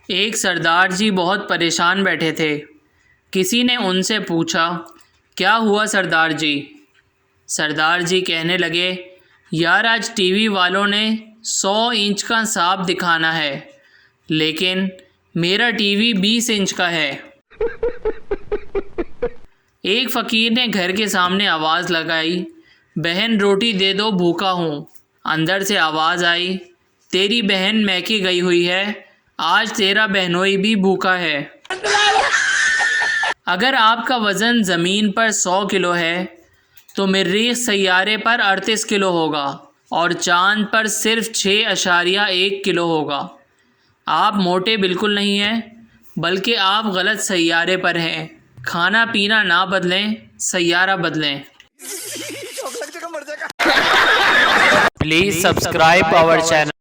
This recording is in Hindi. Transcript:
एक सरदार जी बहुत परेशान बैठे थे। किसी ने उनसे पूछा, क्या हुआ सरदार जी? सरदार जी कहने लगे, यार आज टीवी वालों ने 100 इंच का सांप दिखाना है, लेकिन मेरा टीवी 20 इंच का है। एक फ़कीर ने घर के सामने आवाज़ लगाई, बहन रोटी दे दो भूखा हूँ। अंदर से आवाज़ आई, तेरी बहन मैके गई हुई है, आज तेरा बहनोई भी भूखा है। अगर आपका वज़न ज़मीन पर 100 किलो है तो मरीख़ सैयारे पर 38 किलो होगा और चाँद पर सिर्फ 6.1 किलो होगा। आप मोटे बिल्कुल नहीं हैं, बल्कि आप गलत सैयारे पर हैं। खाना पीना ना बदलें, सैयारा बदलें। Please subscribe our channel.